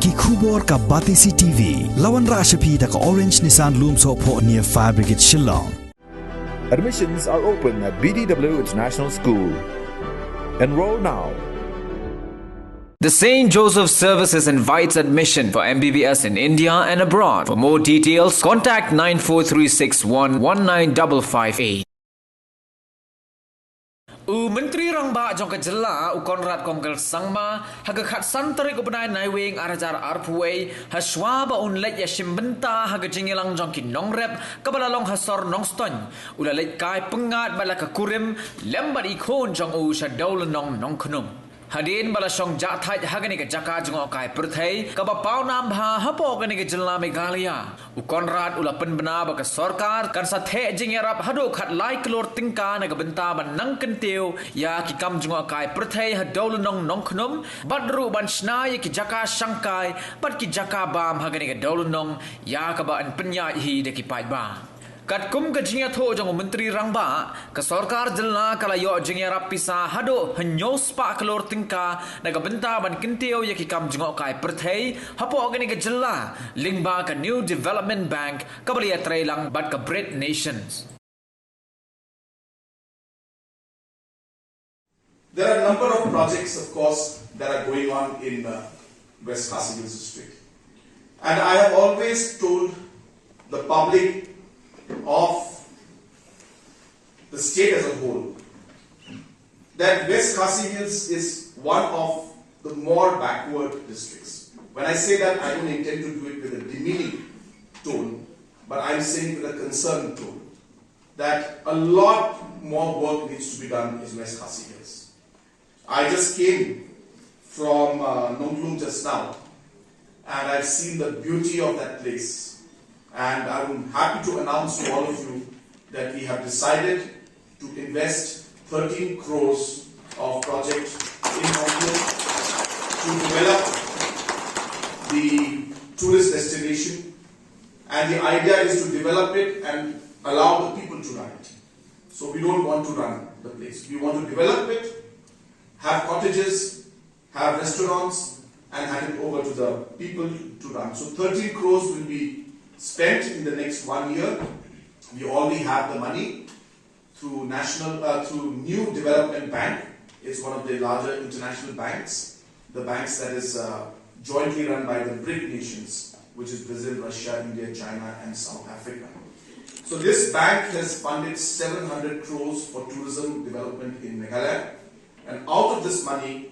ki khubor ka Batisi TV lawan rashapi da ka Orange Nissan Loomso po near Fire Brigade Shillong. Admissions are open at BDW International School. Enroll now. The St. Joseph Services invites admission for MBBS in India and abroad. For more details, contact 94361 19558. Menteri Rangba Jylla Konrad Kongkel Sangma haga khat santri ko benai naiwing arajar arpuway haswa ba unlet ya shimbenta haga jingilang jongki nongrep kabalalong hasor nongston ulalet kai pengat bala kakurim lembar ikon jong u shadol nongkhnum Hadin bala song jathai hagani ke Jaka Jngohkai perthai kaba pau nam bha hapo gani ke Jylla Meghalaya Konrad ula Pynbha ba ka Sorkar kan sa the Jingïarap hado khat lai Klur tingka na ka benta ban nang kentiu ya ki kam Jngohkai perthai hadol Nongkhnum badru ban snai ki Jaka Sangkai bat ki Jaka bam hagani ke dolunong ya ka ba an penya hi de ki pai ba Kat kum ke Jingïarap jong Menteri Rangba ke Sorkar Jylla kala yo Jingïarap pisa hado hanyos pa Klur tingka na benta ban kintio ya ki kam Jngohkai perthai hapo gani ke Jylla lingba ka New Development Bank kabaliya trailang bat ka Brit Nations. There are a number of projects, of course, that are going on in West Khasi Hills district, and I have always told the public of the state as a whole that West Khasi Hills is one of the more backward districts. When I say that, I don't intend to do it with a demeaning tone, but I'm saying with a concerned tone that a lot more work needs to be done in West Khasi Hills. I just came from Nongkhnum just now, and I've seen the beauty of that place. And I'm happy to announce to all of you that we have decided to invest 13 crores of project in Nongkhnum to develop the tourist destination. And the idea is to develop it and allow the people to run it. So we don't want to run the place. We want to develop it, have cottages, have restaurants, and hand it over to the people to run. So 13 crores will be spent in the next 1 year. We already have the money through New Development Bank. It's one of the larger international banks, the banks that is jointly run by the Brit nations, which is Brazil, Russia, India, China, and South Africa. So this bank has funded 700 crores for tourism development in Meghalaya, and out of this money,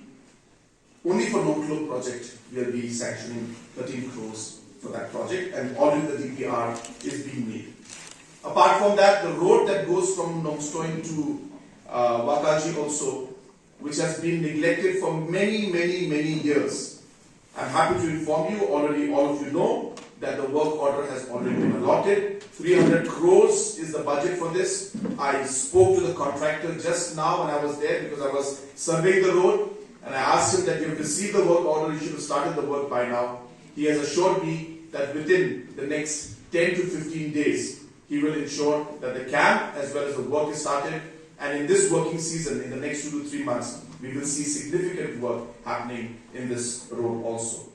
only for Nongkhnum project, we will be sanctioning 13 crores for that project, and already the DPR is being made. Apart from that, the road that goes from Nongkhnum to Wakaji also, which has been neglected for many years. I'm happy to inform you, already all of you know, that the work order has already been allotted. 300 crores is the budget for this. I spoke to the contractor just now when I was there because I was surveying the road, and I asked him that you have received the work order, you should have started the work by now. He has assured me that within the next 10 to 15 days, he will ensure that the camp as well as the work is started. And in this working season, in the next 2 to 3 months, we will see significant work happening in this road also.